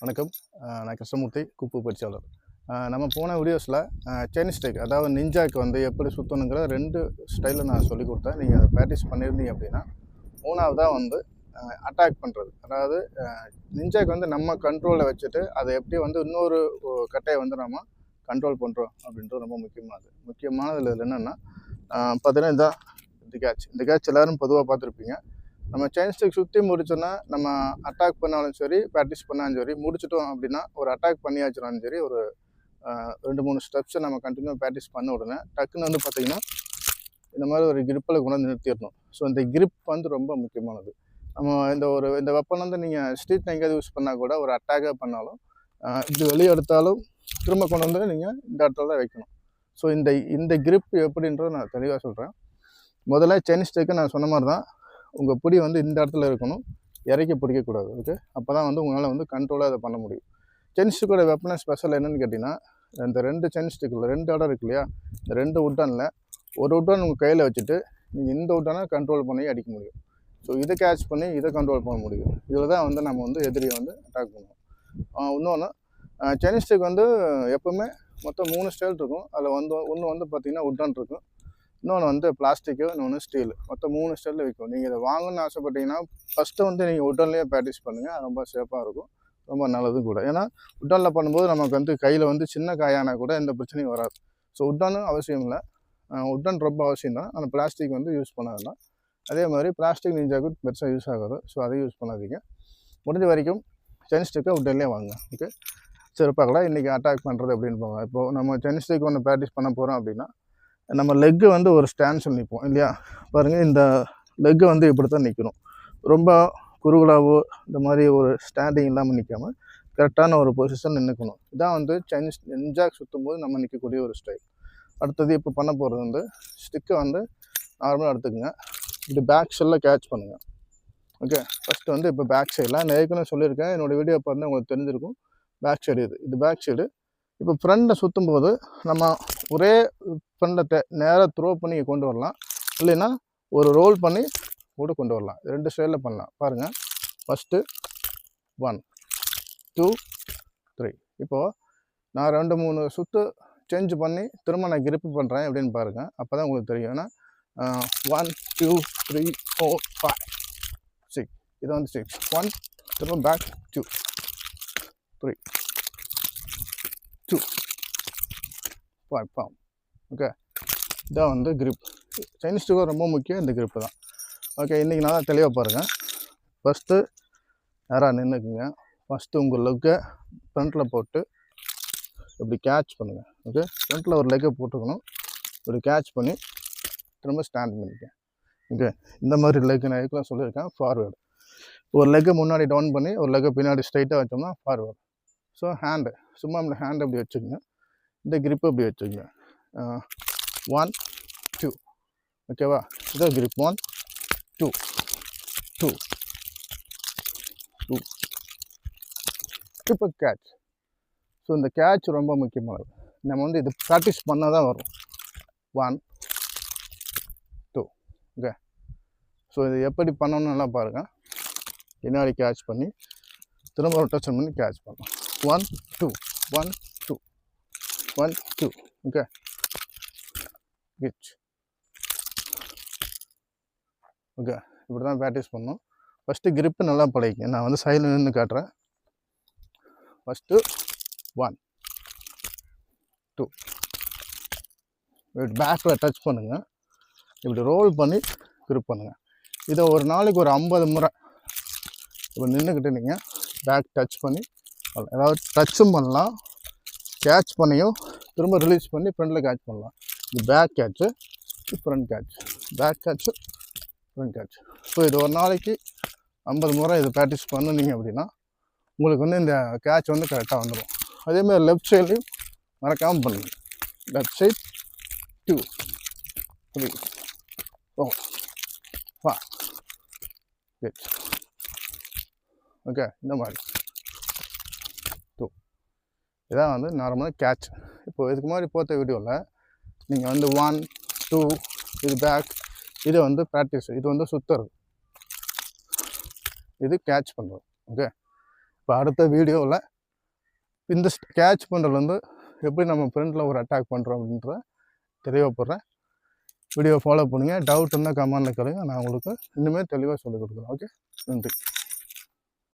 வணக்கம். நான் கிருஷ்ணமூர்த்தி, குப்பு பயிற்சியாளர். நம்ம போன வீடியோஸில் செயின் ஸ்டிக் அதாவது நிஞ்சாக்கு வந்து எப்படி சுற்றணுங்கிற 2 ஸ்டைலில் நான் சொல்லிக் கொடுத்தேன். நீங்கள் அதை ப்ராக்டிஸ் பண்ணியிருந்தீங்க அப்படின்னா, 3வதாக வந்து அட்டாக் பண்ணுறது. அதாவது நிஞ்சாக்கு வந்து நம்ம கண்ட்ரோலில் வச்சுட்டு அதை எப்படி வந்து இன்னொரு கட்டையை வந்து நம்ம கண்ட்ரோல் பண்ணுறோம் அப்படின்றது ரொம்ப முக்கியமானது. முக்கியமானது என்னென்னா பார்த்தீங்கன்னா இந்த கேட்ச் எல்லோரும் பொதுவாக பார்த்துருப்பீங்க. நம்ம செயின் ஸ்டிக் சுற்றி முடிச்சோன்னா நம்ம அட்டாக் பண்ணாலும் சரி, ப்ராக்டிஸ் பண்ணாலும் சரி, முடிச்சிட்டோம் அப்படின்னா ஒரு அட்டாக் பண்ணியாச்சுனாலும் சரி, ஒரு 2-3 ஸ்டெப்ஸை நம்ம கண்டினியூ ப்ராக்டிஸ் பண்ண உடனே டக்குன்னு வந்து பார்த்திங்கன்னா இந்த மாதிரி ஒரு கிரிப்பில் கொண்டு வந்து நிறுத்திடணும். ஸோ இந்த கிரிப் வந்து ரொம்ப முக்கியமானது. நம்ம இந்த வெப்பன் வந்து நீங்கள் ஸ்ட்ரீட்டில் எங்கேயாவது யூஸ் பண்ணால் கூட ஒரு அட்டாக்காக பண்ணாலும் இப்படி வெளியே எடுத்தாலும் திரும்ப கொண்டு வந்து நீங்கள் இந்த இடத்துல தான் வைக்கணும். ஸோ இந்த கிரிப் எப்படின்றத நான் தெளிவாக சொல்கிறேன். முதல்ல செயின் ஸ்டிக்கு நான் சொன்ன மாதிரி தான் உங்கள் பிடி வந்து இந்த இடத்துல இருக்கணும், இறக்கி பிடிக்கக்கூடாது. ஓகே, அப்போ தான் வந்து உங்களால் வந்து கண்ட்ரோலாக அதை பண்ண முடியும். செயின் ஸ்டிக்கோட வெப்பனை ஸ்பெஷல் என்னென்னு கேட்டிங்கன்னா, இந்த 2 செயின் ஸ்டிக்கில் 2 இடம் இருக்கு இல்லையா, இந்த 2 உட்டனில் ஒரு உட்டன் உங்கள் கையில் வச்சுட்டு நீங்கள் இந்த உட்டனை கண்ட்ரோல் பண்ணி அடிக்க முடியும். ஸோ இதை கேட்ச் பண்ணி இதை கண்ட்ரோல் பண்ண முடியும். இதில் தான் வந்து நம்ம வந்து எதிரியை வந்து அட்டாக் பண்ணுவோம். இன்னொன்று செயின் ஸ்டிக் வந்து எப்போவுமே மொத்தம் 3 ஸ்டைல் இருக்கும். அதில் வந்து ஒன்று வந்து பார்த்திங்கன்னா உட்டன் இருக்கும், இன்னொன்று வந்து பிளாஸ்டிக்கு, இன்னொன்று ஸ்டீலு. மொத்தம் 3 ஸ்டைலில் விற்கும். நீங்கள் இதை வாங்கணும்னு ஆசைப்பட்டீங்கன்னா ஃபஸ்ட்டு வந்து நீங்கள் உட்டன்லேயே ப்ராக்டிஸ் பண்ணுங்கள். அது ரொம்ப சேஃபாக இருக்கும், ரொம்ப நல்லதும் கூட. ஏன்னா உட்டனில் பண்ணும்போது நமக்கு வந்து கையில் வந்து சின்ன காயானா கூட எந்த பிரச்சனையும் வராது. ஸோ உட்டனும் அவசியம் இல்லை, உட்டன் ரொம்ப அவசியம் தான். ஆனால் பிளாஸ்டிக் வந்து யூஸ் பண்ணாதுலாம். அதே மாதிரி பிளாஸ்டிக் நிஞ்சாக்கு பெருசாக யூஸ் ஆகாது. ஸோ அதை யூஸ் பண்ணாதீங்க. முடிஞ்ச வரைக்கும் செயின் ஸ்டிக்கை உட்டன்லேயே வாங்க. ஓகே, சரி பார்க்கலாம் இன்றைக்கி அட்டாக் பண்ணுறது அப்படின்னு போங்க. இப்போது நம்ம செயின் ஸ்டிக் ஒன்று ப்ராக்டிஸ் பண்ண போகிறோம் அப்படின்னா, நம்ம லெக்கு வந்து ஒரு ஸ்டான்ஸில் நிற்போம் இல்லையா. பாருங்கள், இந்த லெக்கு வந்து இப்படி தான் நிற்கணும். ரொம்ப குறுகலாவோ இந்த மாதிரி ஒரு ஸ்டாண்டிங் இல்லாமல் நிற்காமல் கரெக்டான ஒரு பொசிஷன் நின்றுக்கணும். இதான் வந்து சைனீஸ் நிஞ்சாக் சுற்றும் போது நம்ம நிற்கக்கூடிய ஒரு ஸ்டைல். அடுத்தது இப்போ பண்ண போகிறது வந்து ஸ்டிக்கை வந்து நார்மலாக எடுத்துக்கோங்க. இப்படி பேக் சைடில் கேட்ச் பண்ணுங்கள். ஓகே, ஃபஸ்ட்டு வந்து இப்போ பேக் சைடில் நான் ஏற்கனவே சொல்லியிருக்கேன், என்னோடய வீடியோ பார்த்து உங்களுக்கு தெரிஞ்சிருக்கும். பேக் சைடு இது பேக் சைடு. இப்போ ஃப்ரண்ட்டில் சுற்றும் போது நம்ம ஒரே ஃப்ரண்ட்டை நேராக த்ரோ பண்ணி கொண்டு வரலாம், இல்லைன்னா ஒரு ரோல் பண்ணி கூட கொண்டு வரலாம். 2 ஸ்டைலில் பண்ணலாம். பாருங்கள், ஃபஸ்ட்டு 1 2 3. இப்போது நான் 2-3 சுற்று சேஞ்ச் பண்ணி திரும்ப நான் கிரிப்பு பண்ணுறேன் அப்படின்னு பாருங்கள். அப்போ தான் உங்களுக்கு தெரியும். ஏன்னா 1 2 3 4 5 6 இது வந்து 6 1 திரும்ப பேக் 2 3 2 5 பாம். ஓகே, இதான் வந்து கிரிப். செயின் ஸ்டிக்கு ரொம்ப முக்கியம் இந்த கிரிப்பு தான். ஓகே, இன்றைக்கி நல்லா தெளிவாக பாருங்கள். ஃபஸ்ட்டு நேராக நின்றுக்குங்க. ஃபஸ்ட்டு உங்கள் லெக்கை ஃப்ரண்ட்டில் போட்டு இப்படி கேட்ச் பண்ணுங்கள். ஓகே, ஃப்ரண்ட்டில் ஒரு லெக்கை போட்டுக்கணும். இப்படி கேட்ச் பண்ணி திரும்ப ஸ்டாண்ட் பண்ணிக்க. ஓகே, இந்த மாதிரி லெக்கு நான் ஏற்கனவே சொல்லியிருக்கேன். ஃபார்வேர்டு ஒரு லெக்கை முன்னாடி டவுன் பண்ணி ஒரு லெக்கை பின்னாடி ஸ்ட்ரைட்டாக வச்சோம்னா ஃபார்வேர்டு. ஸோ ஹேண்டு சும்மா இந்த ஹேண்ட் அப்படி வச்சுக்கோங்க. இந்த கிரிப்பு அப்படி வச்சுக்கோங்க. 1 2. ஓகேவா, இதான் கிரிப். 1 2 2 2. இப்போ கேட்ச். ஸோ இந்த கேட்ச் ரொம்ப முக்கியமானது. நம்ம வந்து இது ப்ராக்டிஸ் பண்ணால் தான் வரும். 1 2. ஓகே, ஸோ இது எப்படி பண்ணணும்னு நல்லா பாருங்கள். பின்னாடி கேட்ச் பண்ணி திரும்ப ரொட்டேஷன் பண்ணி கேட்ச் பண்ணலாம். 1 2 1 2 1 2. ஓகே, கிச். ஓகே, இப்படி தான் ப்ராக்டிஸ் பண்ணணும். ஃபஸ்ட்டு கிரிப்பு நல்லா பழகிங்க. நான் வந்து சைடில் நின்று காட்டுறேன். ஃபஸ்ட்டு 1 2 இப்படி பேக்கில் டச் பண்ணுங்கள். இப்படி ரோல் பண்ணி கிரிப் பண்ணுங்கள். இதை ஒரு நாளைக்கு ஒரு 50 முறை இப்போ நின்றுக்கிட்டு நீங்கள் பேக் டச் பண்ணி, அதாவது டச்சும் பண்ணலாம், கேட்ச் பண்ணியும் திரும்ப ரிலீஸ் பண்ணி ஃப்ரண்டில் கேட்ச் பண்ணலாம். இது back catch, front catch, back catch, front catch. So இது ஒரு நாளைக்கு 50 முறை இது ப்ராக்டிஸ் பண்ணிங்க அப்படின்னா உங்களுக்கு வந்து இந்த கேட்ச் வந்து கரெக்டாக வந்துடும். அதேமாதிரி லெஃப்ட் சைட்லையும் மறக்காமல் பண்ணுங்கள். Left side 2 3 4 5 6. ஓகே, இந்த மாதிரி 2. இதான் வந்து நார்மலாக கேட்ச். இப்போது இதுக்கு மாதிரி போட்ட வீடியோவில் நீங்கள் வந்து 1 2 இது பேக், இது வந்து ப்ராக்டிஸ், இது வந்து சுற்றுறது, இது கேட்ச் பண்ணுறது. ஓகே, இப்போ அடுத்த வீடியோவில் இந்த கேட்ச் பண்ணுறது வந்து எப்படி நம்ம ஃப்ரெண்டில் ஒரு அட்டாக் பண்ணுறோம் அப்படின்றத தெளிவாக போடுறேன். வீடியோ ஃபாலோ பண்ணுங்கள். டவுட் இருந்தால் கமெண்டில் கேளுங்க. நான் உங்களுக்கு இன்னுமே தெளிவாக சொல்லிக் கொடுக்குறேன். ஓகே, நன்றி.